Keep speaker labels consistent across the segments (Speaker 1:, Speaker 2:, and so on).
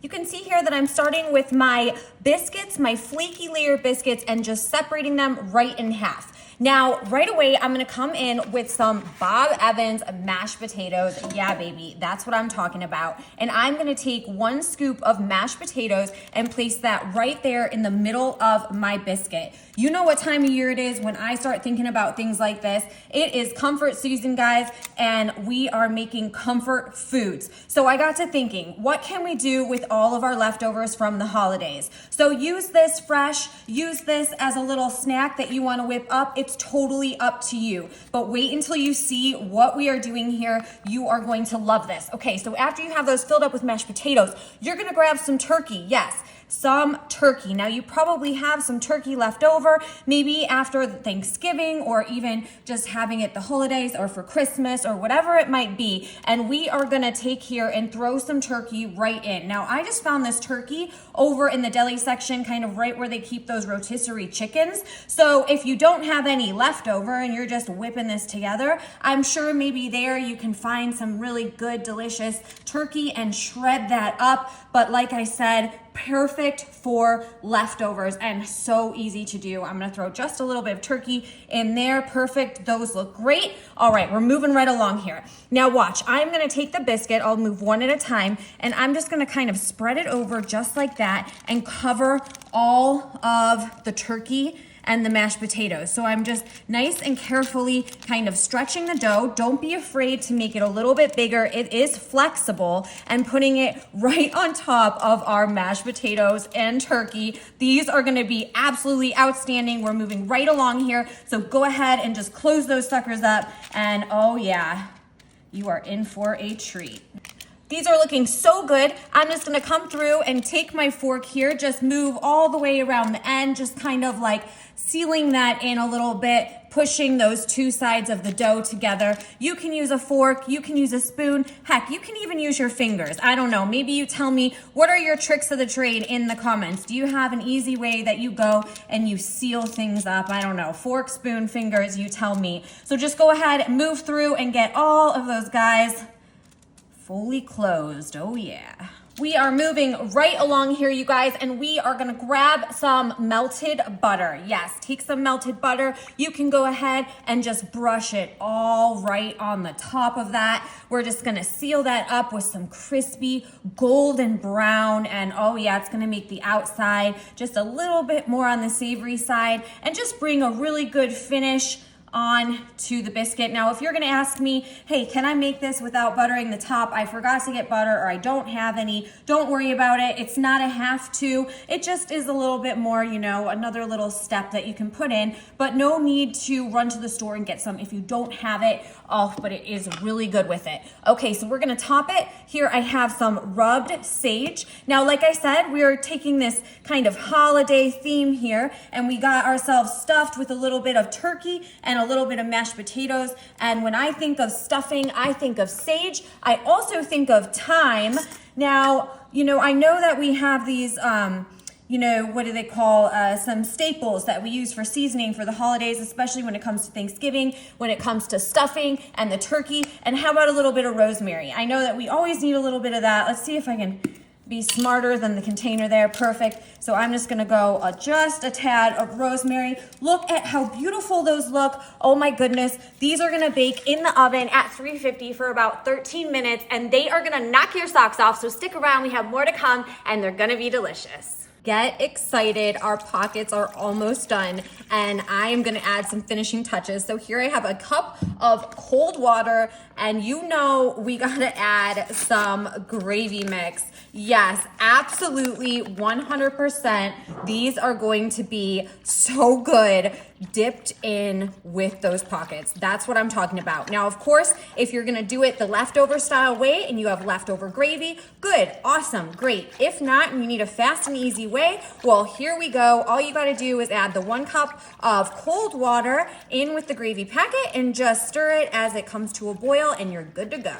Speaker 1: You can see here that I'm starting with my biscuits, my flaky layer biscuits, and just separating them right in half. Now, right away, I'm gonna come in with some Bob Evans mashed potatoes. Yeah, baby, that's what I'm talking about. And I'm gonna take 1 scoop of mashed potatoes and place that right there in the middle of my biscuit. You know what time of year it is when I start thinking about things like this. It is comfort season, guys, and we are making comfort foods. So I got to thinking, what can we do with all of our leftovers from the holidays? So use this fresh, use this as a little snack that you wanna whip up. It's totally up to you, but wait until you see what we are doing here. You are going to love this. Okay, so after you have those filled up with mashed potatoes, you're gonna grab some turkey. Yes, some turkey. Now you probably have some turkey left over, maybe after Thanksgiving or even just having it the holidays or for Christmas or whatever it might be. And we are gonna take here and throw some turkey right in. Now I just found this turkey over in the deli section, kind of right where they keep those rotisserie chickens. So if you don't have any left over and you're just whipping this together, I'm sure maybe there you can find some really good, delicious turkey and shred that up. But like I said, perfect for leftovers and so easy to do. I'm gonna throw just a little bit of turkey in there. Perfect, those look great. All right, we're moving right along here. Now watch, I'm gonna take the biscuit, I'll move one at a time, and I'm just gonna kind of spread it over just like that and cover all of the turkey and the mashed potatoes. So I'm just nice and carefully kind of stretching the dough. Don't be afraid to make it a little bit bigger. It is flexible, and putting it right on top of our mashed potatoes and turkey. These are gonna be absolutely outstanding. We're moving right along here. So go ahead and just close those suckers up, and oh yeah, you are in for a treat. These are looking so good. I'm just gonna come through and take my fork here, just move all the way around the end, just kind of like sealing that in a little bit, pushing those two sides of the dough together. You can use a fork, you can use a spoon, heck, you can even use your fingers. I don't know, maybe you tell me, what are your tricks of the trade in the comments? Do you have an easy way that you go and you seal things up? I don't know, fork, spoon, fingers, you tell me. So just go ahead, move through and get all of those guys fully closed. Oh yeah. We are moving right along here, you guys, and we are gonna grab some melted butter. Yes, take some melted butter. You can go ahead and just brush it all right on the top of that. We're just gonna seal that up with some crispy golden brown, and oh yeah, it's gonna make the outside just a little bit more on the savory side and just bring a really good finish on to the biscuit. Now, if you're gonna ask me, hey, can I make this without buttering the top? I forgot to get butter or I don't have any. Don't worry about it. It's not a have to. It just is a little bit more, you know, another little step that you can put in, but no need to run to the store and get some if you don't have it. Oh, but it is really good with it. Okay, so we're gonna top it. Here I have some rubbed sage. Now, like I said, we are taking this kind of holiday theme here, and we got ourselves stuffed with a little bit of turkey and a little bit of mashed potatoes. And when I think of stuffing, I think of sage. I also think of thyme. Now, you know, I know that we have these, you know, what do they call, some staples that we use for seasoning for the holidays, especially when it comes to Thanksgiving, when it comes to stuffing and the turkey. And how about a little bit of rosemary? I know that we always need a little bit of that. Let's see if I can be smarter than the container there. Perfect. So I'm just gonna go just a tad of rosemary. Look at how beautiful those look. Oh my goodness. These are gonna bake in the oven at 350 for about 13 minutes, and they are gonna knock your socks off. So stick around, we have more to come, and they're gonna be delicious. Get excited, our pockets are almost done, and I am gonna add some finishing touches. So here I have a cup of cold water, and you know we gotta add some gravy mix. Yes, absolutely, 100%. These are going to be so good dipped in with those pockets. That's what I'm talking about. Now, of course, if you're gonna do it the leftover style way and you have leftover gravy, good, awesome, great. If not, and you need a fast and easy way, well, here we go. All you gotta do is add the 1 cup of cold water in with the gravy packet and just stir it as it comes to a boil, and you're good to go.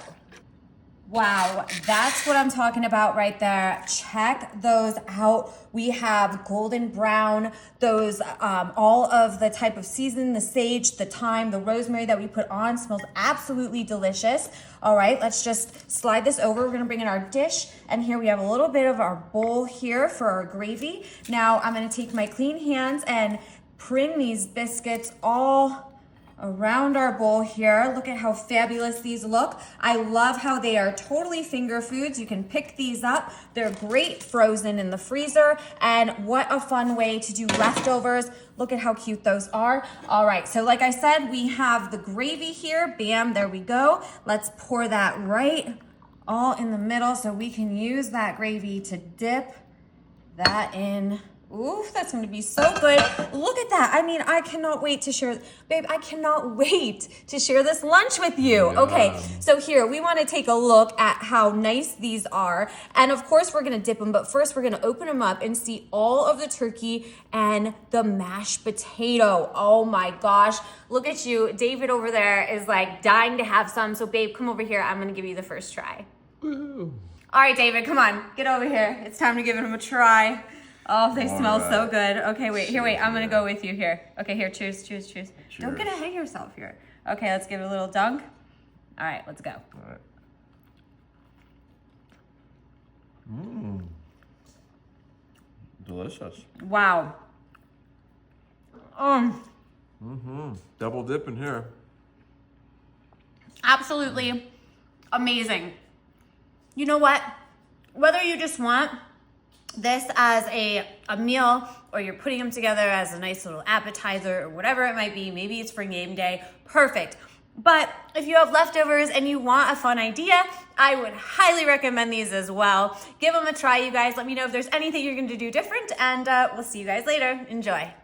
Speaker 1: Wow, that's what I'm talking about right there. Check those out. We have golden brown, those all of the type of season, the sage, the thyme, the rosemary that we put on smells absolutely delicious. All right, let's just slide this over. We're gonna bring in our dish, and here we have a little bit of our bowl here for our gravy. Now I'm gonna take my clean hands and bring these biscuits all around our bowl here. Look at how fabulous these look. I love how they are totally finger foods. You can pick these up. They're great frozen in the freezer. And what a fun way to do leftovers. Look at how cute those are. All right, so like I said, we have the gravy here. Bam, there we go. Let's pour that right all in the middle so we can use that gravy to dip that in. Oof, that's gonna be so good. Look at that. I mean, I cannot wait to share, babe, I cannot wait to share this lunch with you.
Speaker 2: Yeah.
Speaker 1: Okay, so here, we wanna take a look at how nice these are. And of course, we're gonna dip them, but first we're gonna open them up and see all of the turkey and the mashed potato. Oh my gosh, look at you. David over there is like dying to have some. So babe, come over here. I'm gonna give you the first try.
Speaker 2: Woo.
Speaker 1: All right, David, come on, get over here. It's time to give them a try. Oh, they smell so good. Okay, wait, here, wait, I'm gonna go with you here. Okay, here, cheers, cheers, cheers. Don't get ahead of yourself here. Okay, let's give it a little dunk. All right, let's go.
Speaker 2: All right. Mmm. Delicious.
Speaker 1: Wow.
Speaker 2: Double dip in here.
Speaker 1: Absolutely amazing. You know what? Whether you just want this as a meal or you're putting them together as a nice little appetizer or whatever it might be, maybe it's for game day, perfect. But if you have leftovers and you want a fun idea, I would highly recommend these as well. Give them a try, you guys. Let me know if there's anything you're going to do different, and we'll see you guys later. Enjoy.